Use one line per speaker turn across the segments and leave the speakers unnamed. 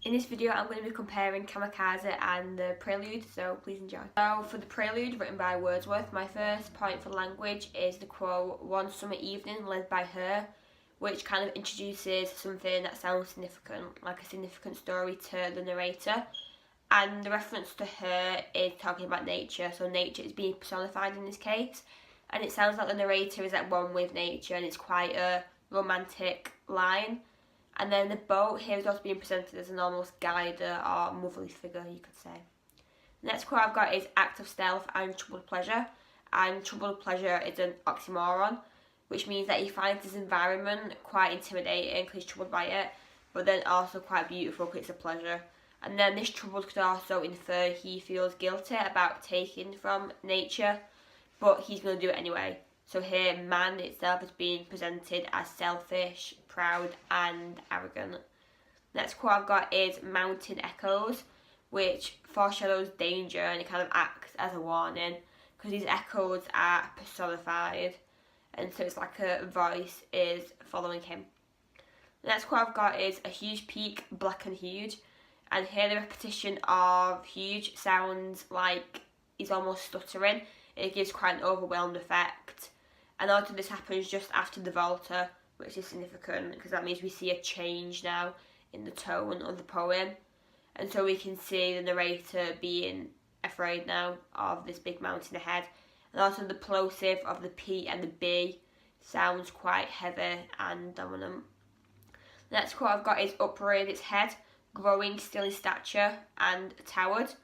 In this video I'm going to be comparing Kamikaze and the Prelude, so please enjoy. So for the Prelude, written by Wordsworth, my first point for language is the quote, "One summer evening led by her," which kind of introduces something that sounds significant, like a significant story to the narrator. And the reference to her is talking about nature, so nature is being personified in this case. And it sounds like the narrator is at one with nature, and it's quite a romantic line. And then the boat here is also being presented as an almost guider or motherly figure, you could say. The next quote I've got is "act of stealth and troubled pleasure." And troubled pleasure is an oxymoron, which means that he finds his environment quite intimidating because he's troubled by it, but then also quite beautiful because it's a pleasure. And then this troubled could also infer he feels guilty about taking from nature, but he's going to do it anyway. So here, man itself is being presented as selfish, proud and arrogant. Next quote I've got is "mountain echoes," which foreshadows danger, and it kind of acts as a warning because these echoes are personified, and so it's like a voice is following him. The next quote I've got is "a huge peak, black and huge," and here the repetition of huge sounds like he's almost stuttering. It gives quite an overwhelmed effect. And also this happens just after the volta, which is significant because that means we see a change now in the tone of the poem. And so we can see the narrator being afraid now of this big mountain ahead. And also the plosive of the P and the B sounds quite heavy and dominant. The next quote I've got is "upraised its head, growing still in stature and towered."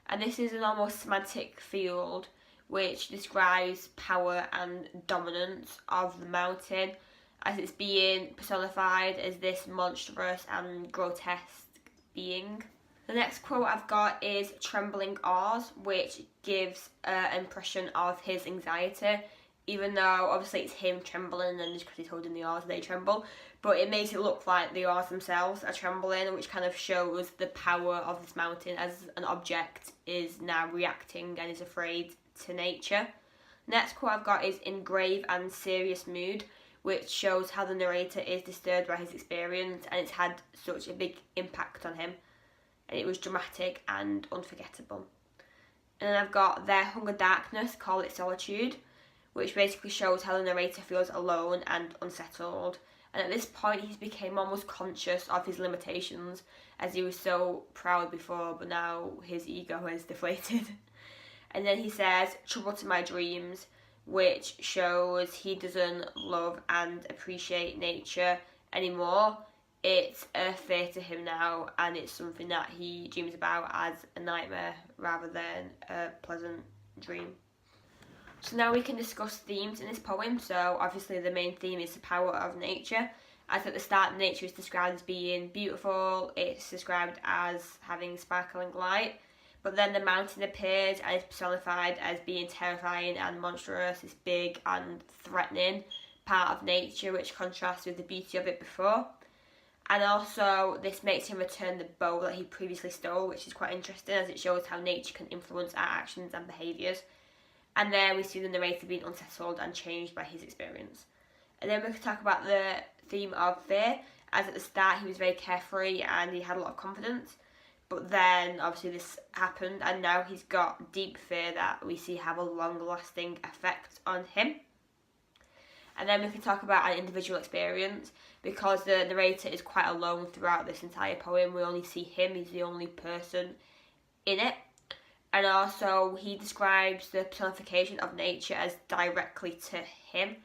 And this is an almost semantic field which describes power and dominance of the mountain, as it's being personified as this monstrous and grotesque being. The next quote I've got is "trembling oars," which gives an impression of his anxiety, even though obviously it's him trembling and just because he's holding the oars they tremble, but it makes it look like the oars themselves are trembling, which kind of shows the power of this mountain as an object is now reacting and is afraid to nature. Next quote I've got is "in grave and serious mood," which shows how the narrator is disturbed by his experience and it's had such a big impact on him, and it was dramatic and unforgettable. And then I've got "their hunger darkness, call it solitude," which basically shows how the narrator feels alone and unsettled. And at this point he's became almost conscious of his limitations, as he was so proud before, but now his ego has deflated. And then he says "trouble to my dreams," which shows he doesn't love and appreciate nature anymore. It's a fear to him now, and it's something that he dreams about as a nightmare rather than a pleasant dream. So now we can discuss themes in this poem. So obviously the main theme is the power of nature. As at the start, nature is described as being beautiful, it's described as having sparkling light. But then the mountain appears and is personified as being terrifying and monstrous. It's big and threatening part of nature, which contrasts with the beauty of it before. And also this makes him return the bow that he previously stole, which is quite interesting as it shows how nature can influence our actions and behaviours. And then we see the narrator being unsettled and changed by his experience. And then we can talk about the theme of fear, as at the start he was very carefree and he had a lot of confidence. But then obviously this happened and now he's got deep fear that we see have a long-lasting effect on him. And then we can talk about an individual experience, because the narrator is quite alone throughout this entire poem. We only see him, he's the only person in it. And also he describes the personification of nature as directly to him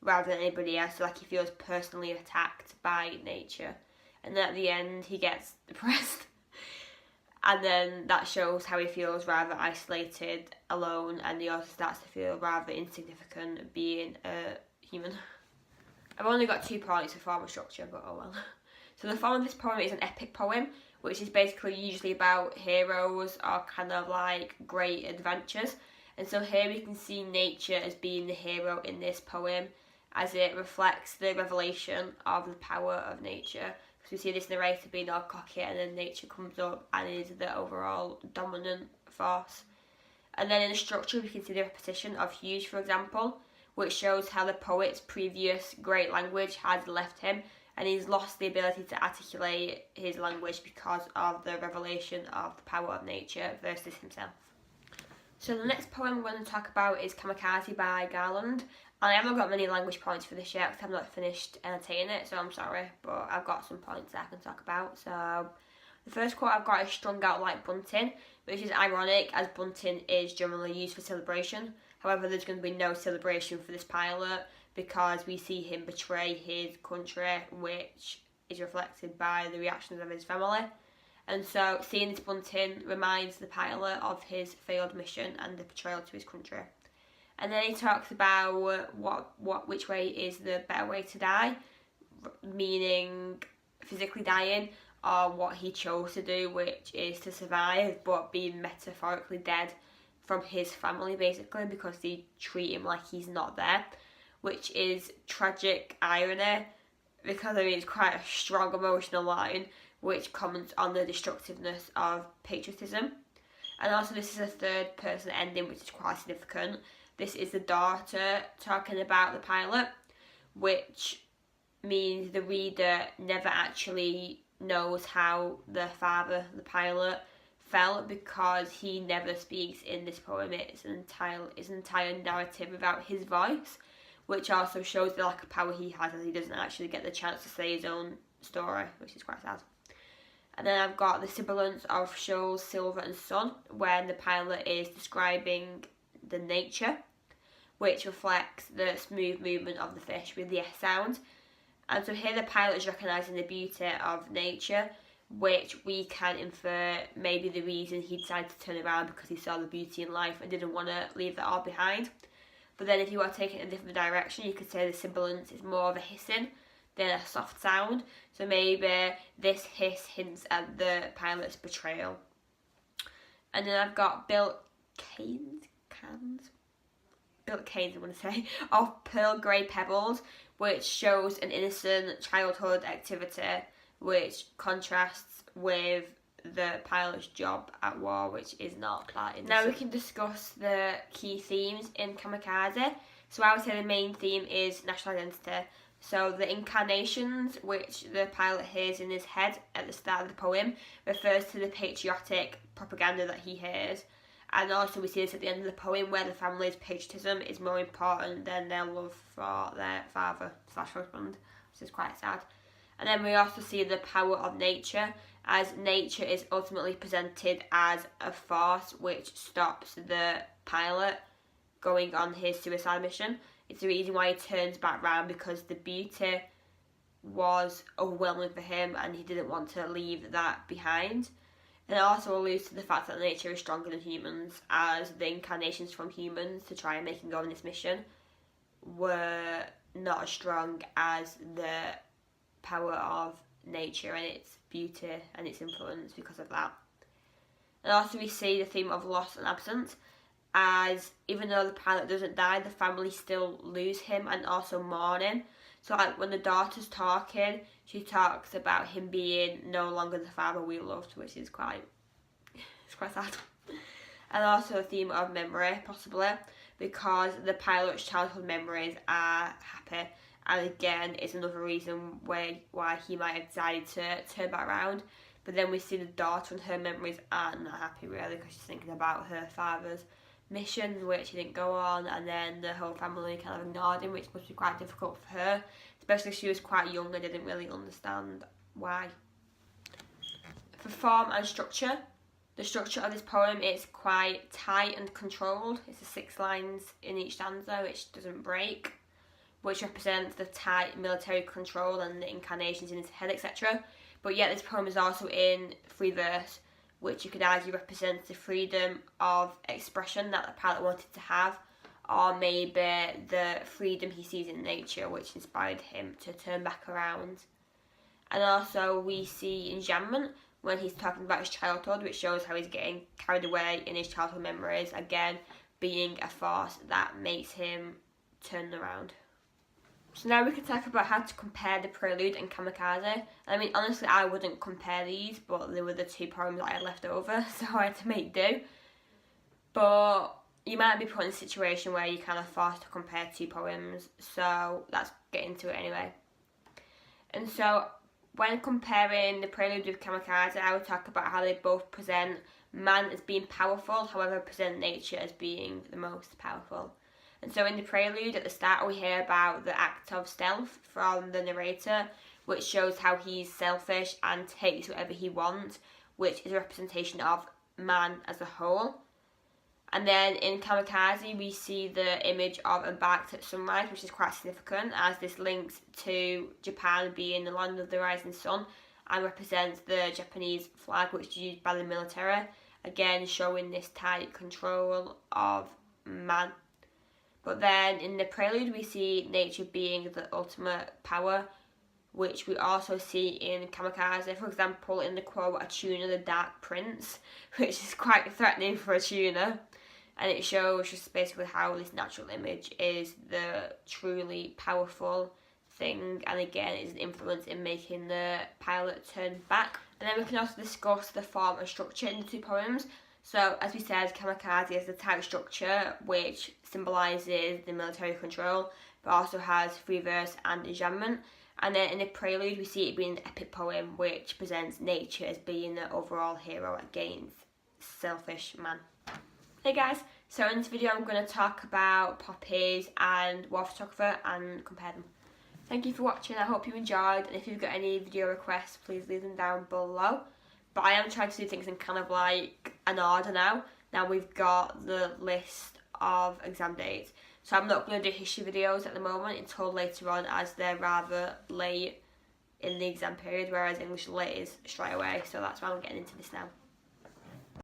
rather than anybody else, so like he feels personally attacked by nature. And then at the end he gets depressed. And then that shows how he feels rather isolated, alone, and he also starts to feel rather insignificant being a human. I've only got 2 points for form and structure, but oh well. So the form of this poem is an epic poem, which is basically usually about heroes or kind of like great adventures. And so here we can see nature as being the hero in this poem, as it reflects the revelation of the power of nature. Because we see this narrator being all cocky and then nature comes up and is the overall dominant force. And then in the structure we can see the repetition of huge, for example, which shows how the poet's previous great language has left him and he's lost the ability to articulate his language because of the revelation of the power of nature versus himself. So the next poem we're going to talk about is Kamikaze by Garland. And I haven't got many language points for this yet because I've not finished annotating it, so I'm sorry, but I've got some points that I can talk about. So the first quote I've got is strung out like bunting, which is ironic as bunting is generally used for celebration. However, there's going to be no celebration for this pilot because we see him betray his country, which is reflected by the reactions of his family. And so seeing this bunting reminds the pilot of his failed mission and the betrayal to his country. And then he talks about which way is the better way to die, meaning physically dying, or what he chose to do, which is to survive but being metaphorically dead from his family, basically, because they treat him like he's not there, which is tragic irony, because I mean it's quite a strong emotional line which comments on the destructiveness of patriotism. And also this is a third person ending, which is quite significant. This is the daughter talking about the pilot, which means the reader never actually knows how the father, the pilot, felt because he never speaks in this poem. It's an entire narrative without his voice, which also shows the lack of power he has as he doesn't actually get the chance to say his own story, which is quite sad. And then I've got the sibilance of shoals, silver and sun, when the pilot is describing the nature, which reflects the smooth movement of the fish with the S sound. And so here the pilot is recognising the beauty of nature, which we can infer maybe the reason he decided to turn around because he saw the beauty in life and didn't want to leave that all behind. But then if you want to take it in a different direction, you could say the sibilance is more of a hissing than a soft sound. So maybe this hiss hints at the pilot's betrayal. And then I've got Bill Caines, I want to say, of Pearl Grey Pebbles, which shows an innocent childhood activity, which contrasts with the pilot's job at war, which is not that innocent. Now we can discuss the key themes in Kamikaze. So I would say the main theme is national identity. So the incarnations, which the pilot hears in his head at the start of the poem, refers to the patriotic propaganda that he hears. And also we see this at the end of the poem, where the family's patriotism is more important than their love for their father/husband, which is quite sad. And then we also see the power of nature, as nature is ultimately presented as a force which stops the pilot going on his suicide mission. It's the reason why he turns back round, because the beauty was overwhelming for him and he didn't want to leave that behind. And it also alludes to the fact that nature is stronger than humans, as the incarnations from humans to try and make him go on this mission were not as strong as the power of nature and its beauty and its influence because of that. And also we see the theme of loss and absence, as even though the pilot doesn't die, the family still lose him, and also mourning. So like when the daughter's talking, she talks about him being no longer the father we loved, which is quite sad. And also a theme of memory, possibly, because the pilot's childhood memories are happy, and again it's another reason why he might have decided to turn back around. But then we see the daughter and her memories aren't that happy really, because she's thinking about her father's mission, which he didn't go on, and then the whole family kind of ignored him, which must be quite difficult for her, especially if she was quite young and didn't really understand why. For form and structure, the structure of this poem is quite tight and controlled. It's 6 lines in each stanza which doesn't break, which represents the tight military control and the incarnations in his head, etc. But yet this poem is also in free verse, which you could argue represents the freedom of expression that the pilot wanted to have, or maybe the freedom he sees in nature, which inspired him to turn back around. And also we see enjambment when he's talking about his childhood, which shows how he's getting carried away in his childhood memories, again being a force that makes him turn around. So now we can talk about how to compare the Prelude and Kamikaze. I mean, honestly, I wouldn't compare these, but they were the 2 poems that I had left over, so I had to make do. But you might be put in a situation where you're kind of forced to compare 2 poems, so let's get into it anyway. And so when comparing the Prelude with Kamikaze, I would talk about how they both present man as being powerful, however present nature as being the most powerful. And so in the Prelude at the start we hear about the act of stealth from the narrator, which shows how he's selfish and takes whatever he wants, which is a representation of man as a whole. And then in Kamikaze we see the image of embarked at sunrise, which is quite significant as this links to Japan being the land of the rising sun and represents the Japanese flag, which is used by the military, again showing this tight control of man. But then in the Prelude we see nature being the ultimate power, which we also see in Kamikaze. For example, in the quote, "A tuna, the dark prince," which is quite threatening for a tuna. And it shows just basically how this natural image is the truly powerful thing, and again it is an influence in making the pilot turn back. And then we can also discuss the form and structure in the two poems. So as we said, Kamikaze has the tight structure which symbolises the military control, but also has free verse and enjambment. And then in the Prelude we see it being an epic poem which presents nature as being the overall hero against selfish man. Hey guys, so in this video I'm going to talk about poppies and war photographer and compare them. Thank you for watching, I hope you enjoyed, and if you've got any video requests please leave them down below. But I am trying to do things in kind of like an order now. Now we've got the list of exam dates, so I'm not going to do history videos at the moment until later on as they're rather late in the exam period, whereas English late is straight away, so that's why I'm getting into this now.